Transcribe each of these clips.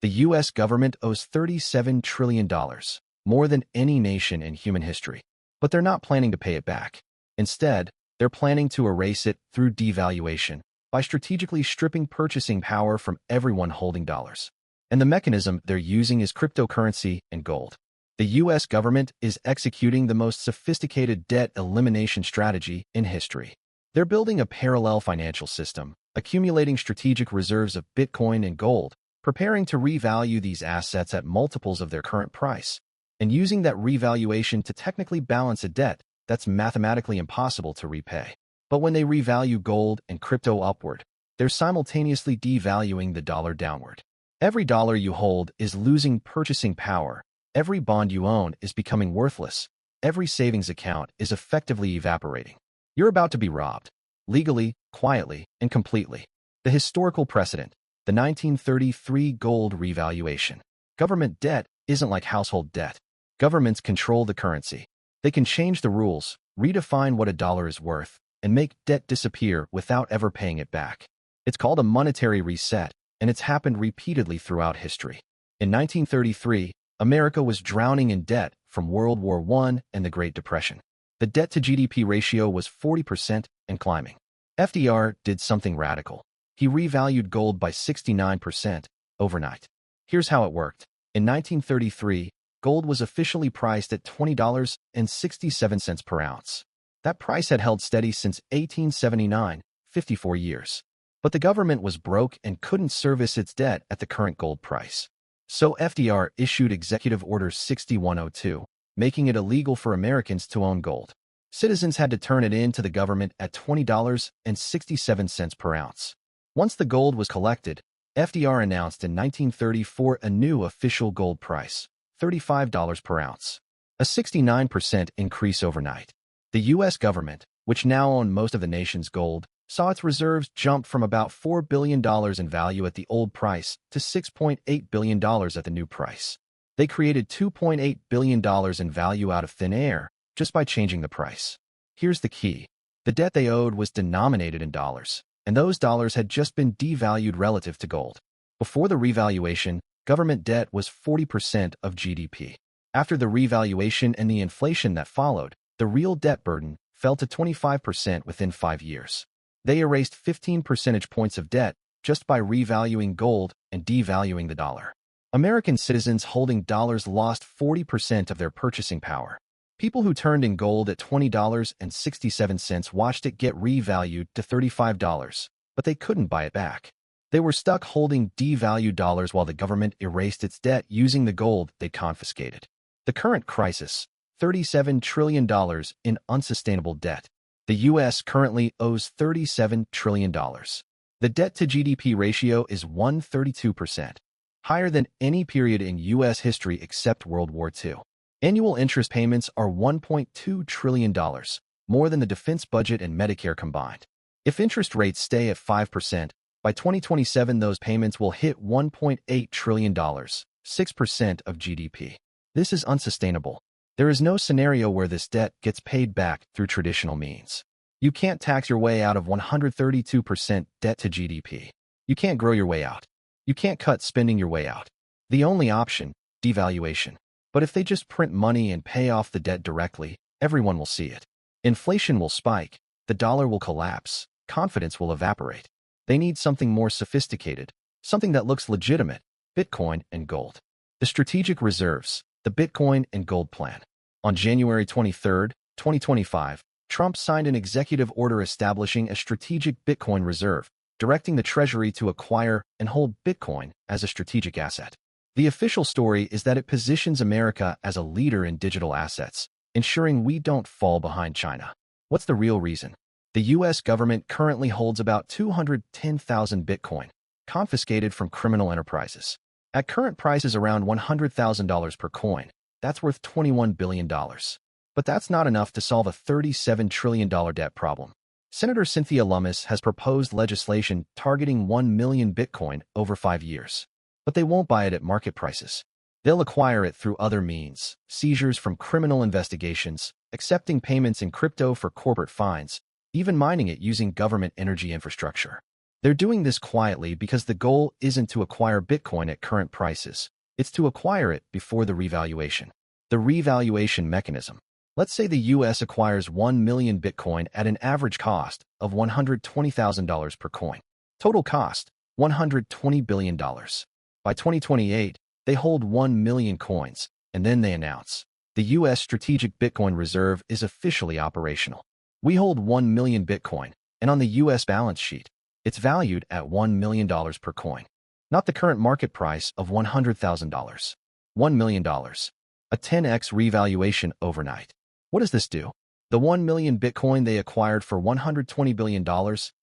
The U.S. government owes $37 trillion, more than any nation in human history. But they're not planning to pay it back. Instead, they're planning to erase it through devaluation by strategically stripping purchasing power from everyone holding dollars. And the mechanism they're using is cryptocurrency and gold. The U.S. government is executing the most sophisticated debt elimination strategy in history. They're building a parallel financial system, accumulating strategic reserves of Bitcoin and gold, preparing to revalue these assets at multiples of their current price, and using that revaluation to technically balance a debt that's mathematically impossible to repay. But when they revalue gold and crypto upward, they're simultaneously devaluing the dollar downward. Every dollar you hold is losing purchasing power. Every bond you own is becoming worthless. Every savings account is effectively evaporating. You're about to be robbed, legally, quietly, and completely. The historical precedent, the 1933 gold revaluation. Government debt isn't like household debt. Governments control the currency. They can change the rules, redefine what a dollar is worth, and make debt disappear without ever paying it back. It's called a monetary reset, and it's happened repeatedly throughout history. In 1933, America was drowning in debt from World War I and the Great Depression. The debt-to-GDP ratio was 40% and climbing. FDR did something radical. He revalued gold by 69% overnight. Here's how it worked. In 1933, gold was officially priced at $20.67 per ounce. That price had held steady since 1879, 54 years. But the government was broke and couldn't service its debt at the current gold price. So FDR issued Executive Order 6102, making it illegal for Americans to own gold. Citizens had to turn it in to the government at $20.67 per ounce. Once the gold was collected, FDR announced in 1934 a new official gold price, $35 per ounce, a 69% increase overnight. The U.S. government, which now owned most of the nation's gold, saw its reserves jump from about $4 billion in value at the old price to $6.8 billion at the new price. They created $2.8 billion in value out of thin air just by changing the price. Here's the key. The debt they owed was denominated in dollars, and those dollars had just been devalued relative to gold. Before the revaluation, government debt was 40% of GDP. After the revaluation and the inflation that followed, the real debt burden fell to 25% within 5 years. They erased 15 percentage points of debt just by revaluing gold and devaluing the dollar. American citizens holding dollars lost 40% of their purchasing power. People who turned in gold at $20.67 watched it get revalued to $35, but they couldn't buy it back. They were stuck holding devalued dollars while the government erased its debt using the gold they confiscated. The current crisis, $37 trillion in unsustainable debt. The U.S. currently owes $37 trillion. The debt-to-GDP ratio is 132%, higher than any period in U.S. history except World War II. Annual interest payments are $1.2 trillion, more than the defense budget and Medicare combined. If interest rates stay at 5%, by 2027 those payments will hit $1.8 trillion, 6% of GDP. This is unsustainable. There is no scenario where this debt gets paid back through traditional means. You can't tax your way out of 132% debt to GDP. You can't grow your way out. You can't cut spending your way out. The only option, devaluation. But if they just print money and pay off the debt directly, everyone will see it. Inflation will spike, the dollar will collapse, confidence will evaporate. They need something more sophisticated, something that looks legitimate, Bitcoin and gold. The strategic reserves, the Bitcoin and gold plan. On January 23, 2025, Trump signed an executive order establishing a strategic Bitcoin reserve, directing the Treasury to acquire and hold Bitcoin as a strategic asset. The official story is that it positions America as a leader in digital assets, ensuring we don't fall behind China. What's the real reason? The U.S. government currently holds about 210,000 Bitcoin, confiscated from criminal enterprises. At current prices around $100,000 per coin, that's worth $21 billion. But that's not enough to solve a $37 trillion debt problem. Senator Cynthia Lummis has proposed legislation targeting 1 million Bitcoin over 5 years. But they won't buy it at market prices. They'll acquire it through other means, seizures from criminal investigations, accepting payments in crypto for corporate fines, even mining it using government energy infrastructure. They're doing this quietly because the goal isn't to acquire Bitcoin at current prices. It's to acquire it before the revaluation. The revaluation mechanism. Let's say the US acquires 1 million Bitcoin at an average cost of $120,000 per coin. Total cost, $120 billion. By 2028, they hold 1 million coins, and then they announce, the US Strategic Bitcoin Reserve is officially operational. We hold 1 million Bitcoin, and on the US balance sheet, it's valued at $1 million per coin. Not the current market price of $100,000. $1 million. A 10x revaluation overnight. What does this do? The 1 million Bitcoin they acquired for $120 billion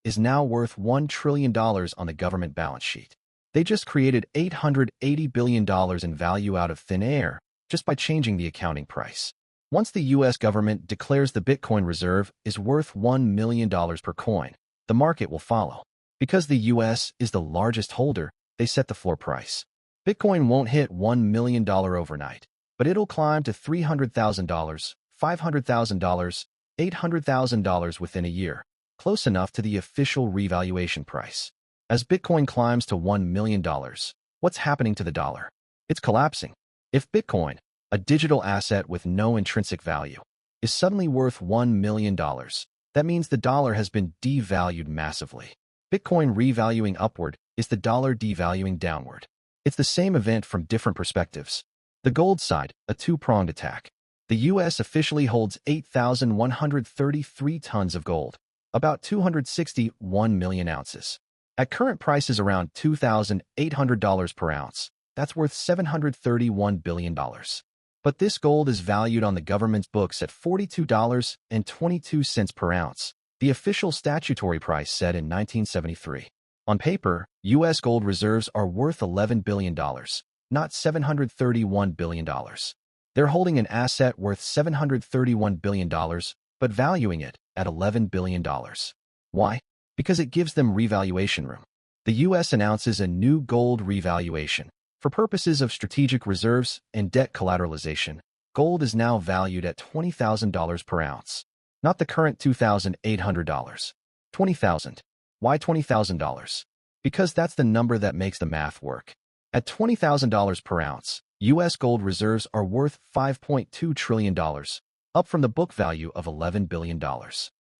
is now worth $1 trillion on the government balance sheet. They just created $880 billion in value out of thin air just by changing the accounting price. Once the US government declares the Bitcoin reserve is worth $1 million per coin, the market will follow. Because the US is the largest holder, they set the floor price. Bitcoin won't hit $1 million overnight, but it'll climb to $300,000, $500,000, $800,000 within a year, close enough to the official revaluation price. As Bitcoin climbs to $1 million, what's happening to the dollar? It's collapsing. If Bitcoin, a digital asset with no intrinsic value, is suddenly worth $1 million, that means the dollar has been devalued massively. Bitcoin revaluing upward is the dollar devaluing downward. It's the same event from different perspectives. The gold side, a two-pronged attack. The US officially holds 8,133 tons of gold, about 261 million ounces. At current prices around $2,800 per ounce, that's worth $731 billion. But this gold is valued on the government's books at $42.22 per ounce, the official statutory price set in 1973. On paper, U.S. gold reserves are worth $11 billion, not $731 billion. They're holding an asset worth $731 billion, but valuing it at $11 billion. Why? Because it gives them revaluation room. The U.S. announces a new gold revaluation. For purposes of strategic reserves and debt collateralization, gold is now valued at $20,000 per ounce, not the current $2,800. $20,000. Why $20,000? Because that's the number that makes the math work. At $20,000 per ounce, U.S. gold reserves are worth $5.2 trillion, up from the book value of $11 billion.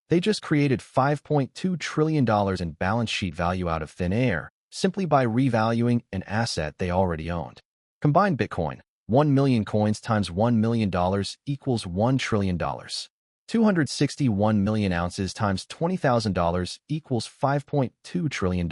They just created $5.2 trillion in balance sheet value out of thin air, simply by revaluing an asset they already owned. Combined Bitcoin, 1 million coins times $1 million equals $1 trillion. 261 million ounces times $20,000 equals $5.2 trillion.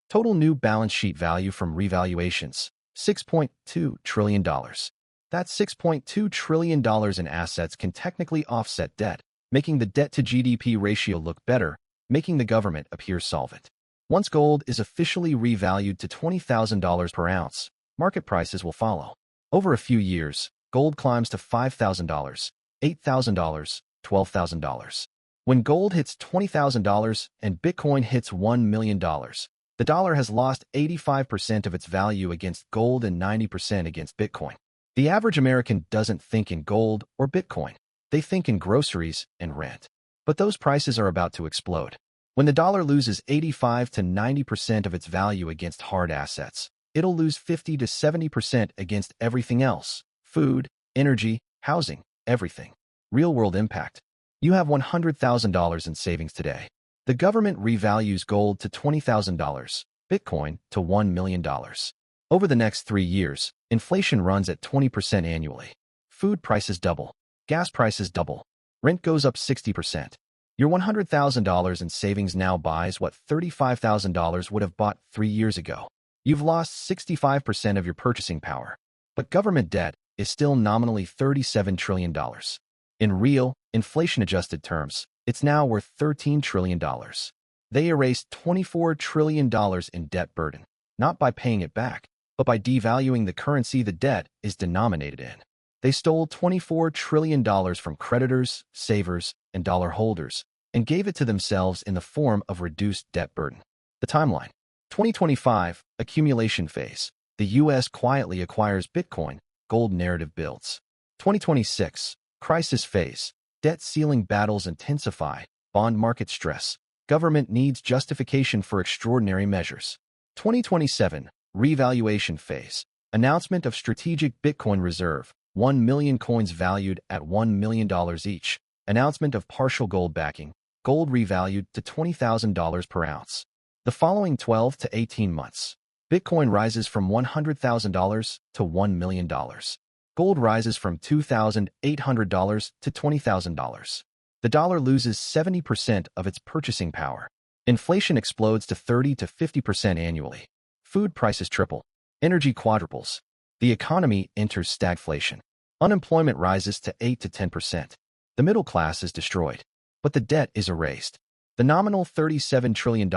Total new balance sheet value from revaluations, $6.2 trillion. That $6.2 trillion in assets can technically offset debt, making the debt-to-GDP ratio look better, making the government appear solvent. Once gold is officially revalued to $20,000 per ounce, market prices will follow. Over a few years, gold climbs to $5,000, $8,000, $12,000. When gold hits $20,000 and Bitcoin hits $1 million, the dollar has lost 85% of its value against gold and 90% against Bitcoin. The average American doesn't think in gold or Bitcoin. They think in groceries and rent. But those prices are about to explode. When the dollar loses 85 to 90% of its value against hard assets, it'll lose 50 to 70% against everything else: food, energy, housing, everything. Real-world impact. You have $100,000 in savings today. The government revalues gold to $20,000, Bitcoin to $1 million. Over the next 3 years, inflation runs at 20% annually. Food prices double. Gas prices double. Rent goes up 60%. Your $100,000 in savings now buys what $35,000 would have bought 3 years ago. You've lost 65% of your purchasing power. But government debt is still nominally $37 trillion. In real, inflation-adjusted terms, it's now worth $13 trillion. They erased $24 trillion in debt burden, not by paying it back, but by devaluing the currency the debt is denominated in. They stole $24 trillion from creditors, savers, and dollar holders, and gave it to themselves in the form of reduced debt burden. The timeline. 2025, accumulation phase. The U.S. quietly acquires Bitcoin, gold narrative builds. 2026, crisis phase. Debt ceiling battles intensify, bond market stress. Government needs justification for extraordinary measures. 2027 Revaluation Phase. Announcement of Strategic Bitcoin Reserve, 1 million coins valued at $1 million each. Announcement of partial gold backing, gold revalued to $20,000 per ounce. The following 12 to 18 months, Bitcoin rises from $100,000 to $1 million. Gold rises from $2,800 to $20,000. The dollar loses 70% of its purchasing power. Inflation explodes to 30 to 50% annually. Food prices triple. Energy quadruples. The economy enters stagflation. Unemployment rises to 8 to 10%. The middle class is destroyed. But the debt is erased. The nominal $37 trillion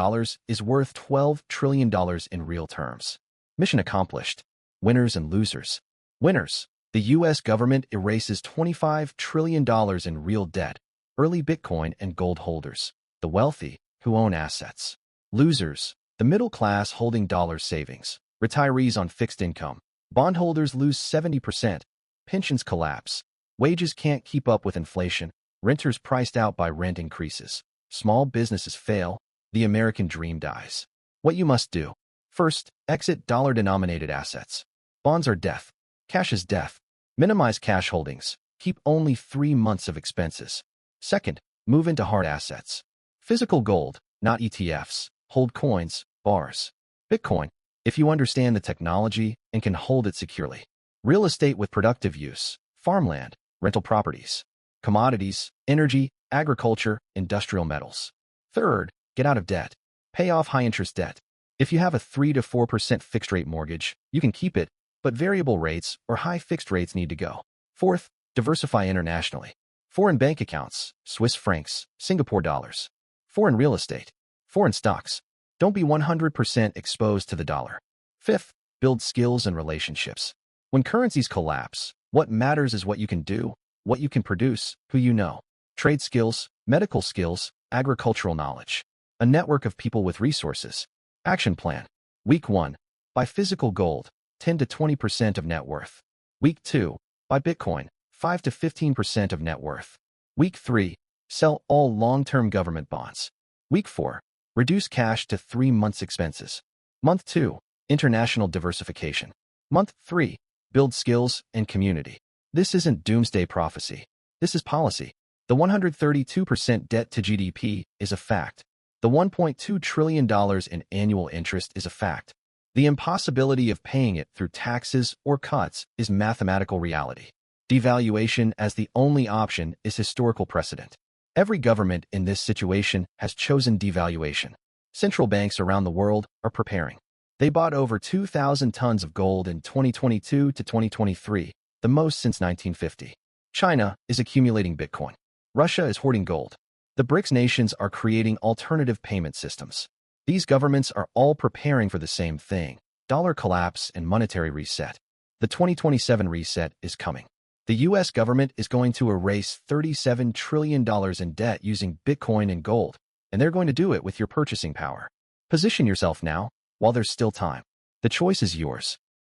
is worth $12 trillion in real terms. Mission accomplished. Winners and losers. Winners. The U.S. government erases $25 trillion in real debt. Early Bitcoin and gold holders. The wealthy, who own assets. Losers. The middle class holding dollar savings. Retirees on fixed income. Bondholders lose 70%. Pensions collapse. Wages can't keep up with inflation. Renters priced out by rent increases. Small businesses fail. The American dream dies. What you must do. First, exit dollar-denominated assets. Bonds are death. Cash is death. Minimize cash holdings. Keep only 3 months of expenses. Second, move into hard assets. Physical gold, not ETFs. Hold coins, bars. Bitcoin, if you understand the technology and can hold it securely. Real estate with productive use. Farmland, rental properties. Commodities, energy, agriculture, industrial metals. Third, get out of debt. Pay off high-interest debt. If you have a 3 to 4% fixed-rate mortgage, you can keep it, but variable rates or high fixed rates need to go. Fourth, diversify internationally. Foreign bank accounts, Swiss francs, Singapore dollars. Foreign real estate. Foreign stocks. Don't be 100% exposed to the dollar. Fifth, build skills and relationships. When currencies collapse, what matters is what you can do, what you can produce, who you know. Trade skills, medical skills, agricultural knowledge. A network of people with resources. Action plan. Week 1. Buy physical gold, 10 to 20% of net worth. Week 2. Buy Bitcoin, 5 to 15% of net worth. Week 3. Sell all long-term government bonds. Week 4. Reduce cash to 3 months' expenses. Month 2. International diversification. Month 3. Build skills and community. This isn't doomsday prophecy. This is policy. The 132% debt to GDP is a fact. The $1.2 trillion in annual interest is a fact. The impossibility of paying it through taxes or cuts is mathematical reality. Devaluation as the only option is historical precedent. Every government in this situation has chosen devaluation. Central banks around the world are preparing. They bought over 2,000 tons of gold in 2022 to 2023, the most since 1950. China is accumulating Bitcoin. Russia is hoarding gold. The BRICS nations are creating alternative payment systems. These governments are all preparing for the same thing: dollar collapse and monetary reset. The 2027 reset is coming. The U.S. government is going to erase $37 trillion in debt using Bitcoin and gold, and they're going to do it with your purchasing power. Position yourself now, while there's still time. The choice is yours.